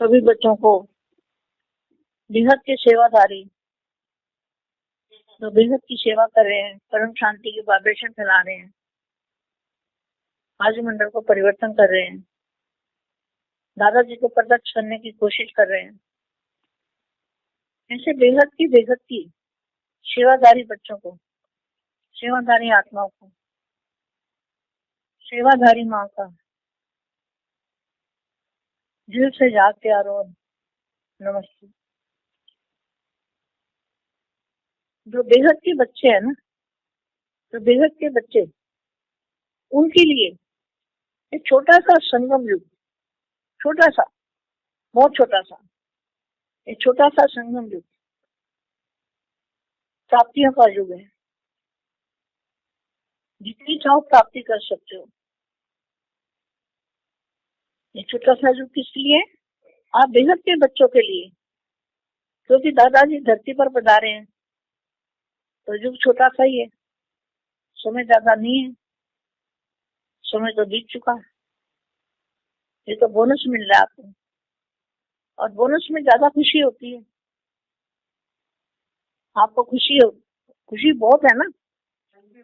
सभी बच्चों को बेहद के सेवाधारी जो बेहद की सेवा कर रहे हैं, परम शांति की वाइब्रेशन फैला रहे हैं, वायुमंडल को परिवर्तन कर रहे हैं, दादाजी को प्रत्यक्ष करने की कोशिश कर रहे हैं। ऐसे बेहद की सेवाधारी बच्चों को, सेवाधारी आत्माओं को, सेवाधारी माँ का दिल से याद प्यार और नमस्ते। जो बेहद के बच्चे हैं ना, जो बेहद के बच्चे, उनके लिए एक छोटा सा संगम युग, छोटा सा, बहुत छोटा सा, एक छोटा सा संगम युग प्राप्तियों का युग है। जितनी चाहो प्राप्ति कर सकते हो। ये छोटा सा युग किस लिए है? आप बेहद के बच्चों के लिए, क्योंकि दादाजी धरती पर पधारे हैं तो युग छोटा सा ही है, समय ज्यादा नहीं है, समय तो बीत चुका है। ये तो बोनस मिल रहा है आपको, और बोनस में ज्यादा खुशी होती है। आपको खुशी बहुत है ना,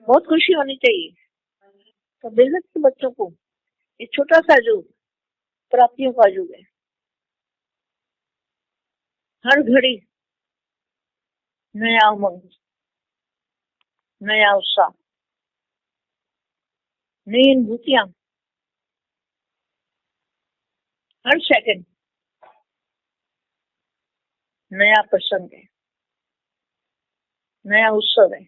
बहुत खुशी होनी चाहिए। तो बेहद के बच्चों को ये छोटा सा युग प्राप्तियों का युग है। हर घड़ी नया उमंग, नया उत्साह, नई अनुभूतियां, हर सेकंड नया प्रसंग है, नया उत्सव है।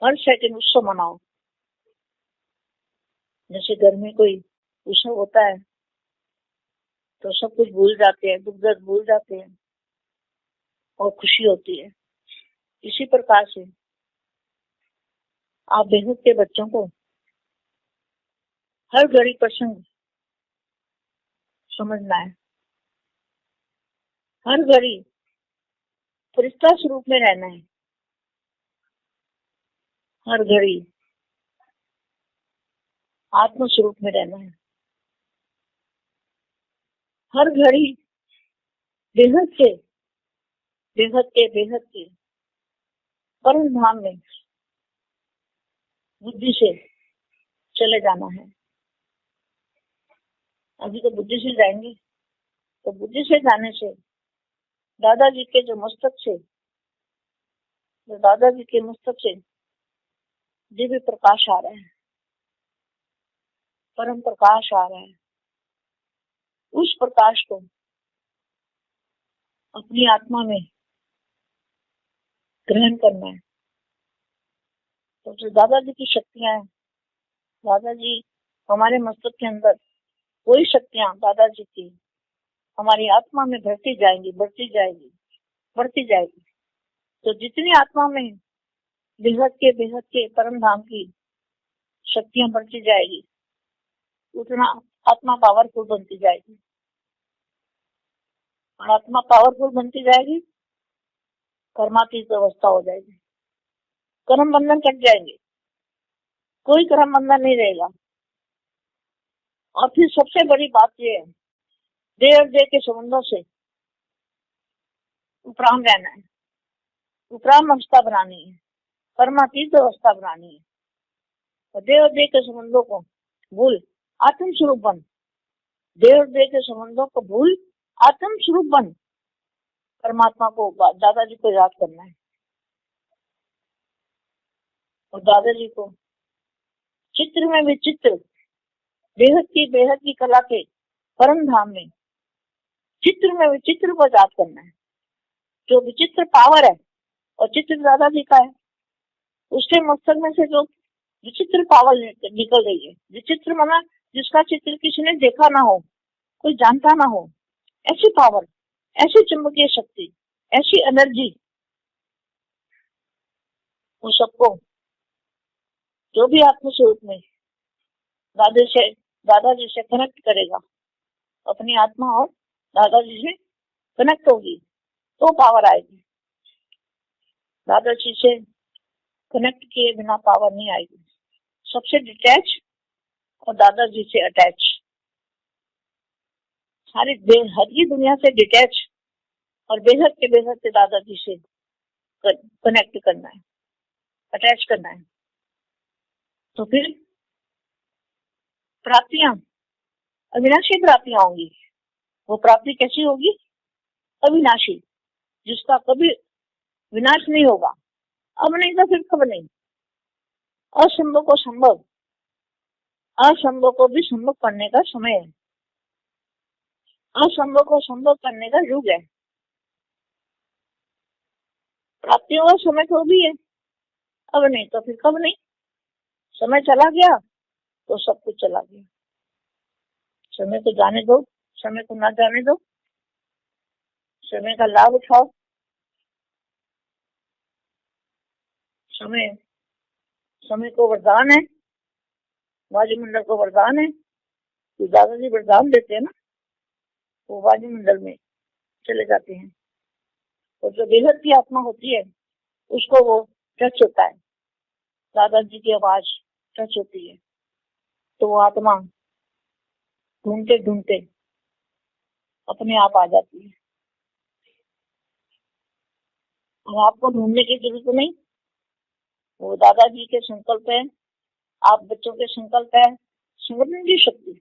हर सेकंड उत्सव मनाओ। जैसे घर में कोई उत्सव होता है तो सब कुछ भूल जाते हैं, दुख दर्द भूल जाते हैं और खुशी होती है। इसी प्रकार से आप बेहद के बच्चों को हर घड़ी प्रसंग समझना है, हर घड़ी फरिश्ता स्वरूप में रहना है, हर घड़ी आत्म स्वरूप में रहना है, हर घड़ी बेहद के परम धाम में बुद्धि से चले जाना है। अभी तो बुद्धि से जाएंगे, तो बुद्धि से जाने से दादाजी के मस्तक से दिव्य प्रकाश आ रहा है, परम प्रकाश आ रहा है। उस प्रकाश को अपनी आत्मा में ग्रहण करना है। तो जो दादाजी की शक्तियां हैं, दादाजी हमारे मस्तक के अंदर वही शक्तियां दादाजी की हमारी आत्मा में बढ़ती जाएगी। तो जितनी आत्मा में बेहद के परम धाम की शक्तियां बढ़ती जाएगी, उतना आत्मा पावरफुल बनती जाएगी। और आत्मा पावरफुल बनती जाएगी, कर्मातीत अवस्था हो जाएगी, कर्म बंधन कट जाएंगे, कोई कर्म बंधन नहीं रहेगा। और फिर सबसे बड़ी बात यह है, देह और देह के संबंधों से उपराम रहना है, उपराम अवस्था बनानी है, कर्मातीत अवस्था बनानी है। और देह और देह के संबंधों को भूल आत्म स्वरूप बन, देह और देह के संबंधों को भूल आत्म स्वरूप बन, परमात्मा को, दादाजी को याद करना है। और दादाजी को चित्र में विचित्र, बेहद की कला के परम धाम में चित्र में विचित्र को याद करना है। जो विचित्र पावर है और चित्र दादाजी का है, उसके मस्तक में से जो विचित्र पावर निकल रही है, विचित्र माना जिसका चित्र किसी ने देखा ना हो, कोई जानता ना हो, ऐसी पावर, ऐसी चुंबकीय शक्ति, ऐसी एनर्जी, वो सबको जो भी आत्म स्वरूप में दादाजी से कनेक्ट करेगा, अपनी आत्मा और दादाजी से कनेक्ट होगी तो पावर आएगी। दादाजी से कनेक्ट किए बिना पावर नहीं आएगी। सबसे डिटैच और दादाजी से अटैच, सारी बेहद की दुनिया से डिटैच और बेहद के बेहद से दादाजी से कनेक्ट करना है, अटैच करना है। तो फिर प्राप्तियां अविनाशी प्राप्तियां होंगी। वो प्राप्ति कैसी होगी? अविनाशी, जिसका कभी विनाश नहीं होगा। अब नहीं तो फिर कब नहीं। असंभव को संभव, असंभव को भी संभव करने का समय है। असंभव को संभव करने का युग है। प्राप्तियों का समय तो भी है, अब नहीं तो फिर कब नहीं। समय चला गया तो सब कुछ चला गया। समय को जाने दो, समय को ना जाने दो, समय का लाभ उठाओ। समय को वरदान है, वायुमंडल को वरदान है। तो दादाजी वरदान देते हैं ना, वो वायुमंडल में चले जाते हैं। और जो बेहद की आत्मा होती है उसको वो टच होता है, दादाजी की आवाज टच होती है, तो वो आत्मा ढूंढते ढूंढते अपने आप आ जाती है। और आपको ढूंढने की जरूरत नहीं, वो दादाजी के संकल्प है, आप बच्चों के संकल्प है। संगठन की शक्ति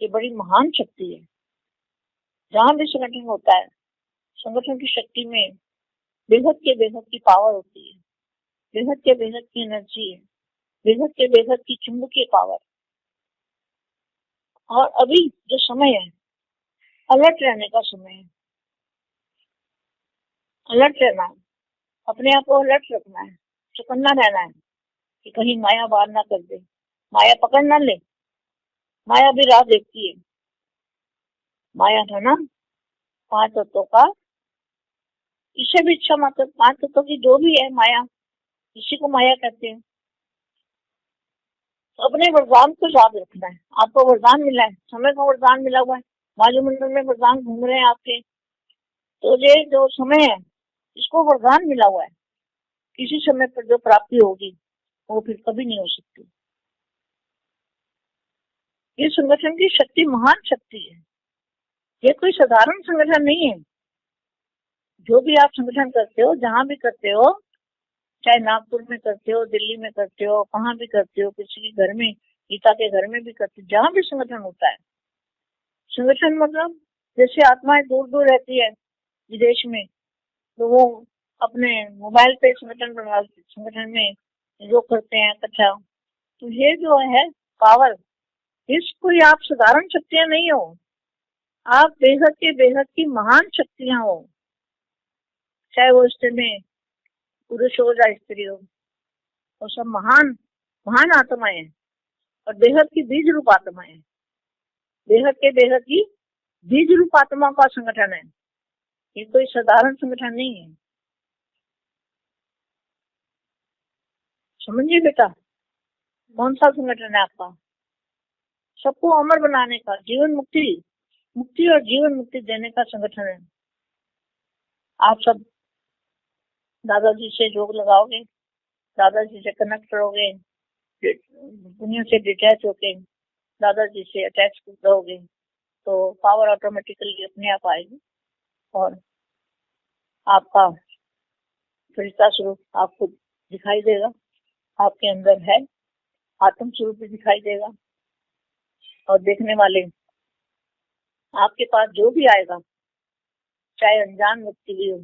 ये बड़ी महान शक्ति है। जहां भी संगठन होता है, संगठन की शक्ति में बेहद की पावर होती है, बेहद की एनर्जी है, बेहद की चुंबकीय पावर। और अभी जो समय है, अलर्ट रहने का समय है। अलर्ट रहना है, अपने आप को अलर्ट रखना है, चौकन्ना रहना है कि कहीं माया वार ना कर दे, माया पकड़ ना ले। माया भी राह देखती है। माया है ना 5 तत्वों का, इसे भी इच्छा मात्र 5 तत्वों की जो भी है माया, इसी को माया कहते हैं। तो अपने वरदान को याद रखना है। आपको वरदान मिला है, समय का वरदान मिला हुआ है, वायुमंडल में वरदान घूम रहे हैं आपके। तो ये जो समय है इसको वरदान मिला हुआ है, किसी समय पर जो प्राप्ति होगी वो फिर कभी नहीं हो सकती। ये संगठन की शक्ति महान शक्ति है, ये कोई साधारण संगठन नहीं है। जो भी आप संगठन करते हो, जहां भी करते हो, चाहे नागपुर में करते हो, दिल्ली में करते हो, कहाँ भी करते हो, किसी के घर में, गीता के घर में भी करते हो, जहां भी संगठन होता है। संगठन मतलब जैसे आत्माएं दूर दूर रहती है विदेश में, तो वो अपने मोबाइल पे संगठन बना, संगठन में जो करते हैं इकट्ठा। तो ये जो है पावर, इस कोई आप साधारण शक्तियां नहीं हो, आप बेहद की महान शक्तियां हो। चाहे वो स्त्री में पुरुष हो या स्त्री हो, वो सब महान महान आत्माएं हैं और बेहद की बीज रूप आत्माएं हैं। बेहद की बीज रूप आत्मा का संगठन है, ये कोई साधारण संगठन नहीं है। समझिए बेटा, कौन सा संगठन है आपका? सबको अमर बनाने का, जीवन मुक्ति और जीवन मुक्ति देने का संगठन है। आप सब दादाजी से जोग लगाओगे, दादाजी से कनेक्ट रहोगे, दुनिया से डिटैच होके दादाजी से अटैच रहोगे, तो पावर ऑटोमेटिकली अपने आप आएगी और आपका फरिश्ता स्वरूप आपको दिखाई देगा। आपके अंदर है, आत्म स्वरूप भी दिखाई देगा। और देखने वाले आपके पास जो भी आएगा, चाहे अनजान व्यक्ति भी हो,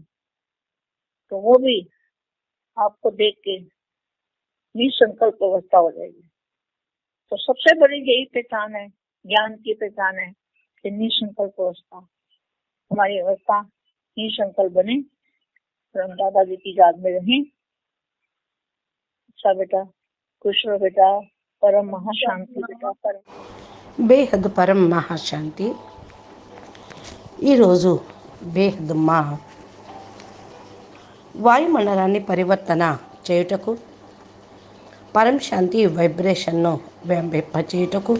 तो वो भी आपको देख के निसंकल्प अवस्था हो जाएगी। तो सबसे बड़ी यही पहचान है, ज्ञान की पहचान है कि निसंकल्प अवस्था, हमारी अवस्था निसंकल्प बने और हम दादाजी की याद में रहें। अच्छा बेटा, खुश रहो बेटा, परम महाशांति बेटा, परम బేహద్ పరం మహాశాంతి. ఈరోజు బేహద్ మా వాయుమండలాన్ని పరివర్తన చేయుటకు, పరం శాంతి వైబ్రేషన్ను వ్యాంపింపచేయుటకు,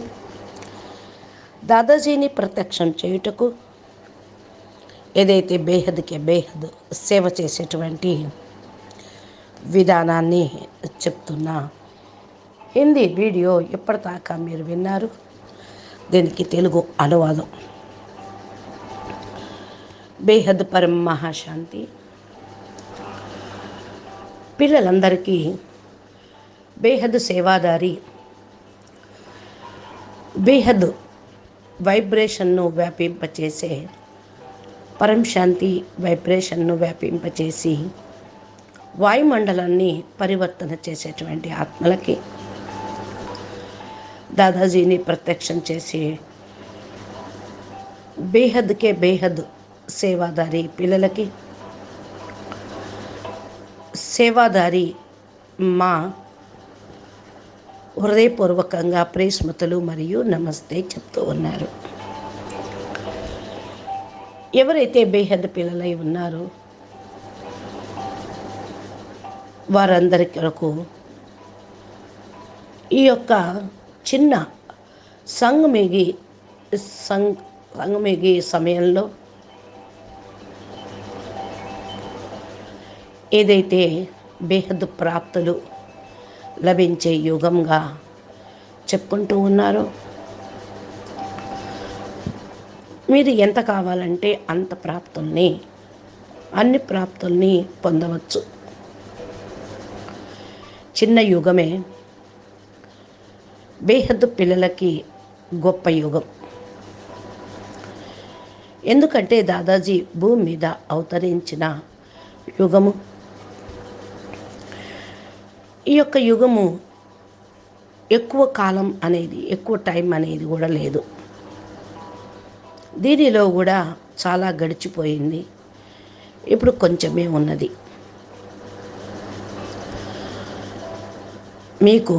దాదాజీని ప్రత్యక్షం చేయుటకు, ఏదైతే బేహద్కి బేహద్ సేవ చేసేటువంటి విధానాన్ని చెప్తున్నా హిందీ వీడియో ఇప్పటిదాకా మీరు విన్నారు. దీనికి తెలుగు అనువాదం. బేహద్ పరం మహాశాంతి. పిల్లలందరికీ బేహద్ సేవాదారి బేహద్ వైబ్రేషన్ను వ్యాపింపచేసే పరం శాంతి వైబ్రేషన్ను వ్యాపింపచేసి వాయుమండలాన్ని పరివర్తన చేసేటువంటి ఆత్మలకి, దాదాజీని ప్రత్యక్షం చేసి బేహద్కే బేహద్ సేవాదారి పిల్లలకి, సేవాదారి మా హృదయపూర్వకంగా ప్రేస్మృతులు మరియు నమస్తే చెప్తూ ఉన్నారు. ఎవరైతే బేహద్ పిల్లలై ఉన్నారో వారందరి కొరకు ఈ యొక్క చిన్న సంగమేగి సమయంలో ఏదైతే బేహద్ ప్రాప్తులు లభించే యుగంగా చెప్పుకుంటూ ఉన్నారో, మీరు ఎంత కావాలంటే అంత ప్రాప్తుల్ని, అన్ని ప్రాప్తుల్ని పొందవచ్చు. చిన్న యుగమే బేహద్ పిల్లలకి గొప్ప యుగం. ఎందుకంటే దాదాజీ భూమి మీద అవతరించిన యుగము, ఈ యొక్క యుగము ఎక్కువ కాలం అనేది, ఎక్కువ టైం అనేది కూడా లేదు. దీనిలో కూడా చాలా గడిచిపోయింది, ఇప్పుడు కొంచెమే ఉన్నది. మీకు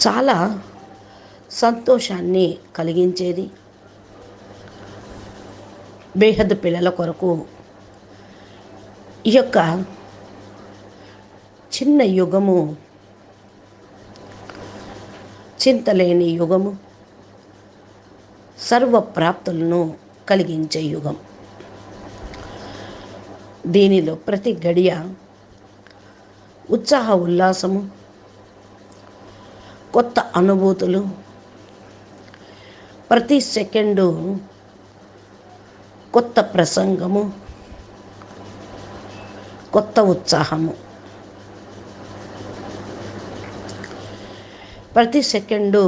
చాలా సంతోషాన్ని కలిగించేది బేహద్ పిల్లల కొరకు ఈ యొక్క చిన్న యుగము, చింతలేని యుగము, సర్వప్రాప్తులను కలిగించే యుగం. దీనిలో ప్రతి గడియ ఉత్సాహ ఉల్లాసము, కొత్త అనుభూతులు, ప్రతి సెకండు కొత్త ప్రసంగము, కొత్త ఉత్సాహము. ప్రతి సెకండు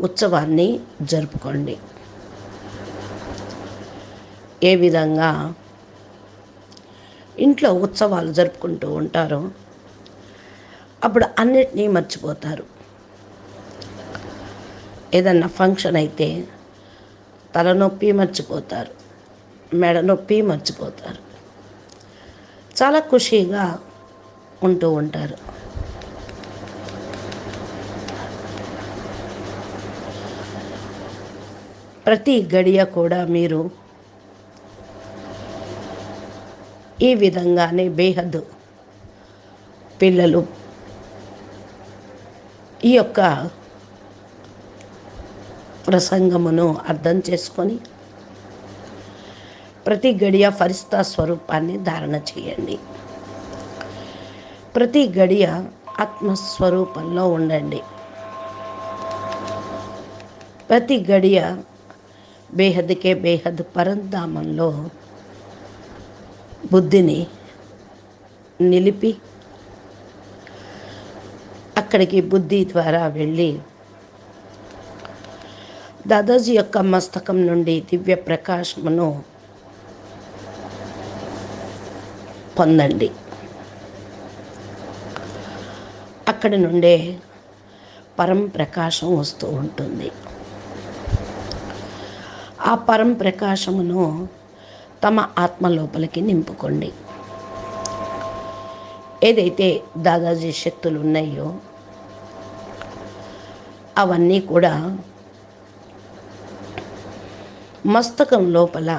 ఉత్సవాన్ని జరుపుకోండి. ఏ విధంగా ఇంట్లో ఉత్సవాలు జరుపుకుంటూ ఉంటారో అప్పుడు అన్నిటినీ మర్చిపోతారు. ఏదన్నా ఫంక్షన్ అయితే తలనొప్పి మర్చిపోతారు, మెడ నొప్పి మర్చిపోతారు, చాలా ఖుషీగా ఉంటూ ఉంటారు. ప్రతి గడియ కూడా మీరు ఈ విధంగానే బేహద్ పిల్లలు ఈ యొక్క ప్రసంగమును అర్థం చేసుకొని ప్రతి గడియ ఫరిస్తా స్వరూపాన్ని ధారణ చేయండి. ప్రతి గడియ ఆత్మస్వరూపంలో ఉండండి. ప్రతి గడియ బేహద్కే బేహద్ పరంధామంలో బుద్ధిని నిలిపి అక్కడికి బుద్ధి ద్వారా వెళ్ళి దాదాజీ యొక్క మస్తకం నుండి దివ్య ప్రకాశమును పొందండి. అక్కడి నుండే పరం ప్రకాశం వస్తూ ఉంటుంది. ఆ పరం ప్రకాశమును తమ ఆత్మ లోపలికి నింపుకోండి. ఏదైతే దాదాజీ శక్తులు ఉన్నాయో అవన్నీ కూడా మస్తకం లోపల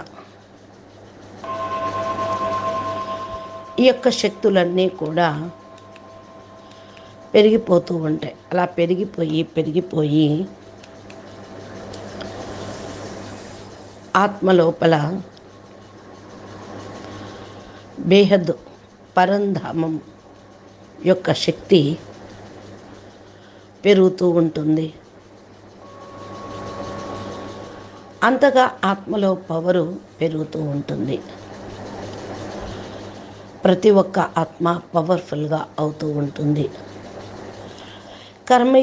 ఈ యొక్క శక్తులన్నీ కూడా పెరిగిపోతూ ఉంటాయి. అలా పెరిగిపోయి ఆత్మ లోపల బేహద్ పరంధామం యొక్క శక్తి పెరుగుతూ ఉంటుంది. అంతగా ఆత్మలో పవరు పెరుగుతూ ఉంటుంది. ప్రతి ఒక్క ఆత్మ పవర్ఫుల్గా అవుతూ ఉంటుంది. కర్మ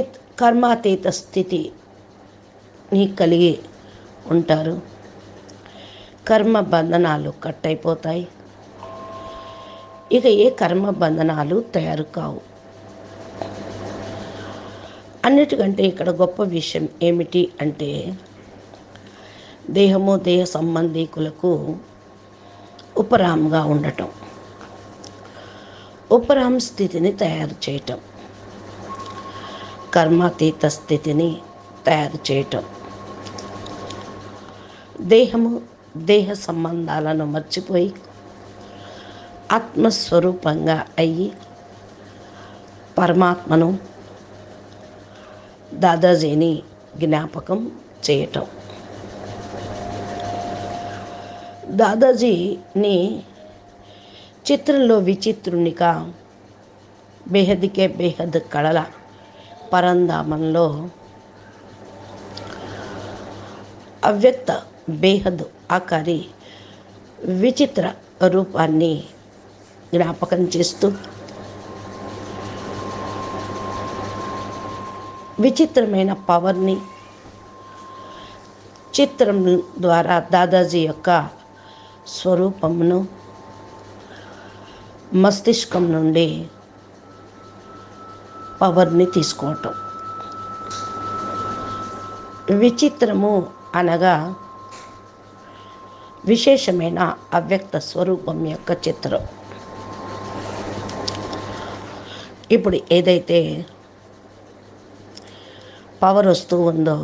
కర్మాతీత స్థితిని కలిగి ఉంటారు. కర్మ బంధనాలు కట్ అయిపోతాయి. ఇక ఏ కర్మ బంధనాలు తయారు కావు. అన్నిటికంటే ఇక్కడ గొప్ప విషయం ఏమిటి అంటే, దేహము దేహ సంబంధీకులకు ఉపరామ్గా ఉండటం, ఉపరామ్ స్థితిని తయారు చేయటం, కర్మాతీత స్థితిని తయారు చేయటం, దేహము దేహ సంబంధాలను మర్చిపోయి ఆత్మస్వరూపంగా అయ్యి పరమాత్మను దాదాజీని జ్ఞాపకం చేయటం. దాదాజీని చిత్రంలో విచిత్రునిగా బేహద్కే బేహద్ కళల పరంధామంలో అవ్యక్త బేహద్ ఆకారి విచిత్ర రూపాన్ని జ్ఞాపకం చేస్తూ విచిత్రమైన పవర్ని చిత్రం ద్వారా దాదాజీ యొక్క స్వరూపమును మస్తిష్కం నుండి పవర్ని తీసుకోవటం. విచిత్రము అనగా విశేషమైన అవ్యక్త స్వరూపం యొక్క చిత్రం. ఇప్పుడు ఏదైతే పవర్ వస్తూ ఉందో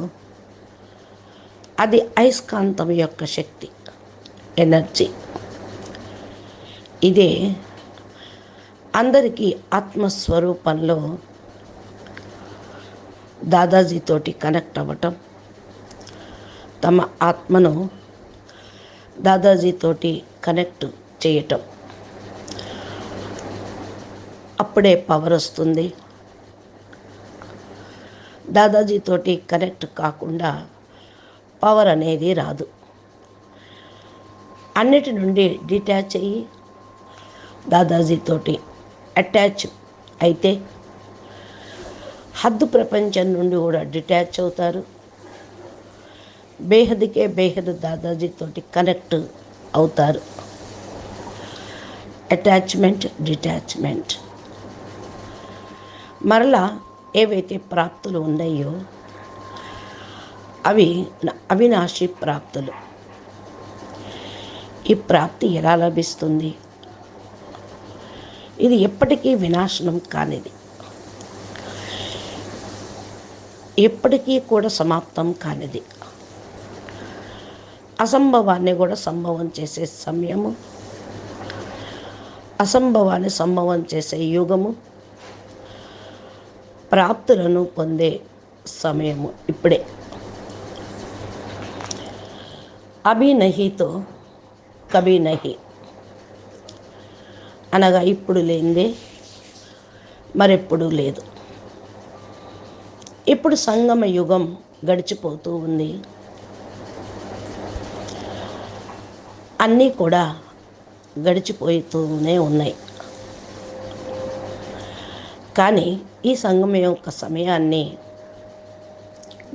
అది అయస్కాంతం యొక్క శక్తి, ఎనర్జీ. ఇదే అందరికీ ఆత్మస్వరూపంలో దాదాజీతోటి కనెక్ట్ అవ్వటం, తమ ఆత్మను దాదాజీతోటి కనెక్ట్ చేయటం, అప్పుడే పవర్ వస్తుంది. దాదాజీతోటి కనెక్ట్ కాకుండా పవర్ అనేది రాదు. అన్నిటి నుండి డిటాచ్ అయ్యి దాదాజీతోటి అటాచ్ అయితే హద్దు ప్రపంచం నుండి కూడా డిటాచ్ అవుతారు. బేహద్కే బేహద్ దాదాజీతోటి కనెక్ట్ అవుతారు. Attachment, detachment. మరలా ఏవైతే ప్రాప్తులు ఉన్నాయో అవి అవినాశి ప్రాప్తులు. ఈ ప్రాప్తి ఎలా లభిస్తుంది? ఇది ఎప్పటికీ వినాశనం కానిది, ఎప్పటికీ కూడా సమాప్తం కానిది. అసంభవాన్ని కూడా సంభవం చేసే సమయము, అసంభవాన్ని సంభవం చేసే యుగము, ప్రాప్తులను పొందే సమయము ఇప్పుడే. అభి నహీతో కభీ నహీ అనగా ఇప్పుడు లేనిదే మరెప్పుడు లేదు. ఇప్పుడు సంగమ యుగం గడిచిపోతూ ఉంది. అన్నీ కూడా గడిచిపోతూనే ఉన్నాయి. కానీ ఈ సంగమం యొక్క సమయాన్ని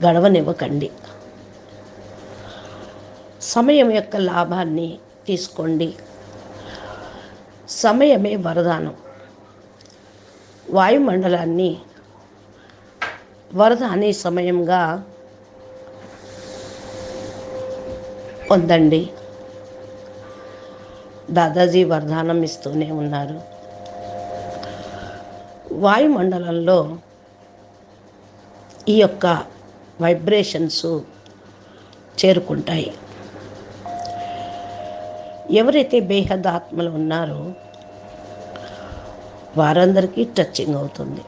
గడవనివ్వకండి. సమయం యొక్క లాభాన్ని తీసుకోండి. సమయమే వరదానం. వాయుమండలాన్ని వరదాని సమయంగా పొందండి. దాదాజీ వరదానం ఇస్తూనే ఉన్నారు. వాయుమండలంలో ఈ యొక్క వైబ్రేషన్స్ చేరుకుంటాయి. ఎవరైతే బేహద్ ఆత్మలు ఉన్నారో వారందరికీ టచింగ్ అవుతుంది.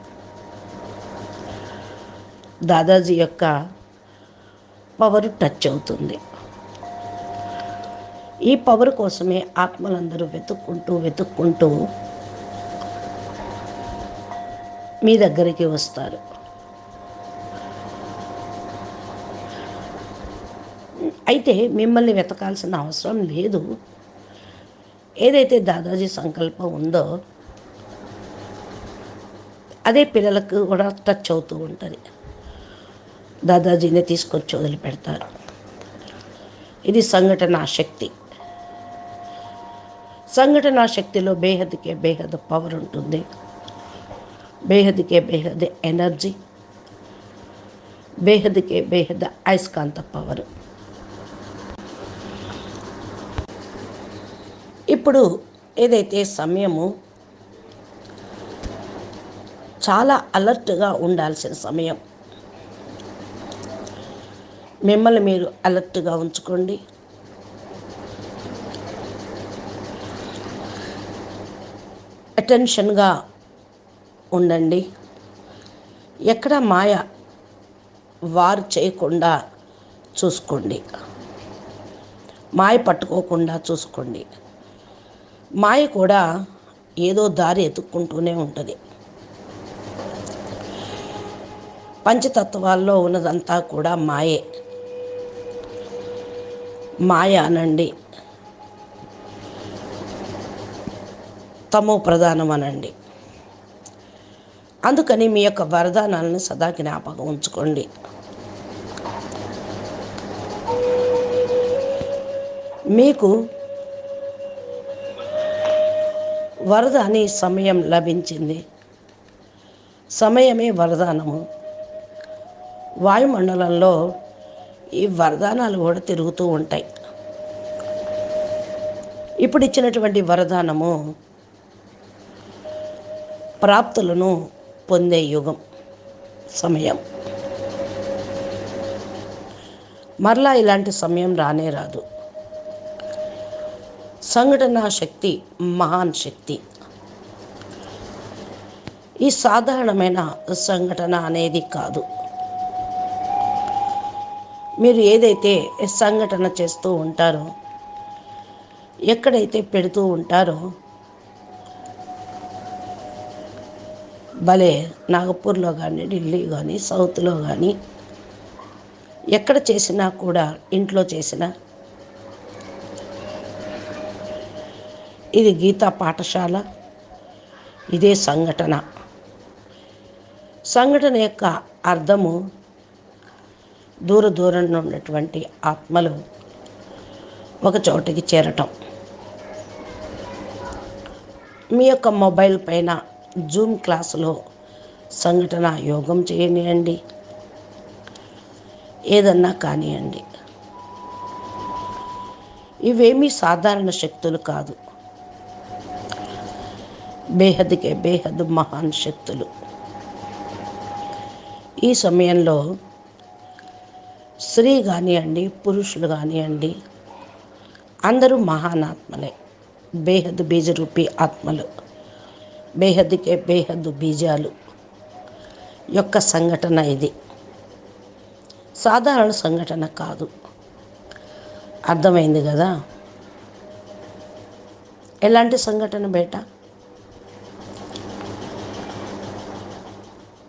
దాదాజీ యొక్క పవర్ టచ్ అవుతుంది. ఈ పవర్ కోసమే ఆత్మలందరూ వెతుక్కుంటూ మీ దగ్గరికి వస్తారు. అయితే మిమ్మల్ని వెతకాల్సిన అవసరం లేదు. ఏదైతే దాదాజీ సంకల్పం ఉందో అదే పిల్లలకు కూడా టచ్ అవుతూ ఉంటుంది. దాదాజీని తీసుకొచ్చి వదిలిపెడతారు. ఇది సంఘటనా శక్తి. సంఘటనా శక్తిలో బేహద్కే బేహద్ పవర్ ఉంటుంది. బేహద్కే బేహద్ ఎనర్జీ, బేహద్కే బేహద్ అయస్కాంత పవర్. ఇప్పుడు ఏదైతే సమయము చాలా అలర్ట్గా ఉండాల్సిన సమయం. మిమ్మల్ని మీరు అలర్ట్గా ఉంచుకోండి. అటెన్షన్గా ఉండండి. ఎక్కడ మాయ వారు చేయకుండా చూసుకోండి. మాయ పట్టుకోకుండా చూసుకోండి. మాయ కూడా ఏదో దారి ఎత్తుక్కుంటూనే ఉంటుంది. పంచతత్వాల్లో ఉన్నదంతా కూడా మాయే. మాయ అనండి, తమో ప్రధానం అనండి. అందుకని మీ యొక్క వరదానాలను సదా జ్ఞాపకం ఉంచుకోండి. మీకు వరదాని సమయం లభించింది. సమయమే వరదానము. వాయుమండలంలో ఈ వరదానాలు కూడా తిరుగుతూ ఉంటాయి. ఇప్పుడు ఇచ్చినటువంటి వరదానము ప్రాప్తులను పొందే యుగం, సమయం. మరలా ఇలాంటి సమయం రానే రాదు. సంఘటనా శక్తి మహాన్ శక్తి. ఈ సాధారణమైన సంఘటన అనేది కాదు. మీరు ఏదైతే సంఘటన చేస్తూ ఉంటారో, ఎక్కడైతే పెడుతూ ఉంటారో, భలే నాగపూర్లో కానీ, ఢిల్లీ కానీ, సౌత్లో కానీ, ఎక్కడ చేసినా కూడా, ఇంట్లో చేసినా, ఇది గీతా పాఠశాల, ఇదే సంఘటన. సంఘటన యొక్క అర్థము దూరంలో ఉన్నటువంటి ఆత్మలు ఒక చోటికి చేరటం. మీ యొక్క మొబైల్ పైన జూమ్ క్లాసులో సంఘటన యోగం చేయనియండి, ఏదన్నా కానివ్వండి. ఇవేమీ సాధారణ శక్తులు కాదు. బేహద్కే బేహద్ మహాన్ శక్తులు. ఈ సమయంలో స్త్రీ కానివ్వండి, పురుషులు కానివ్వండి, అందరూ మహానాత్మలే. బేహద్ బీజరూపి ఆత్మలు, బేహద్కే బేహద్ బీజాలు యొక్క సంఘటన ఇది. సాధారణ సంఘటన కాదు. అర్థమైంది కదా? ఎలాంటి సంఘటన బేట?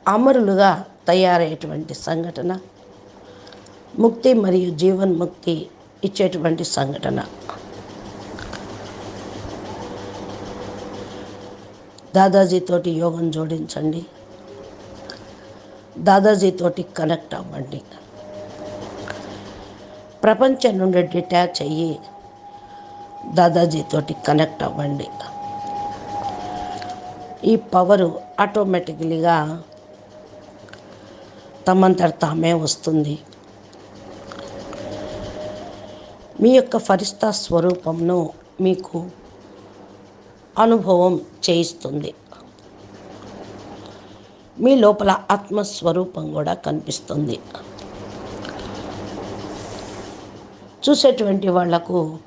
అమరులుగా తయారయ్యేటువంటి సంఘటన, ముక్తి మరియు జీవన్ముక్తి ఇచ్చేటువంటి సంఘటన. దాదాజీతోటి యోగం జోడించండి. దాదాజీతోటి కనెక్ట్ అవ్వండి. ప్రపంచం నుండి డిటాచ్ అయ్యి దాదాజీతోటి కనెక్ట్ అవ్వండి. ఈ పవరు ఆటోమేటిక్లీగా తమంతట తామే వస్తుంది. మీ యొక్క ఫరిస్తా స్వరూపంను మీకు అనుభవం చేయిస్తుంది. మీ లోపల ఆత్మస్వరూపం కూడా కనిపిస్తుంది. చూసేటువంటి వాళ్లకు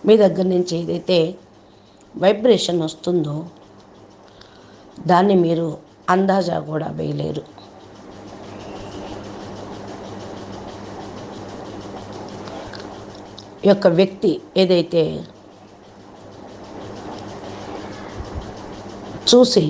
మీ దగ్గర నుంచి ఏదైతే వైబ్రేషన్ వస్తుందో దాన్ని మీరు అందాజా కూడా వేయలేరు. ఈ యొక్క వ్యక్తి ఏదైతే చూసి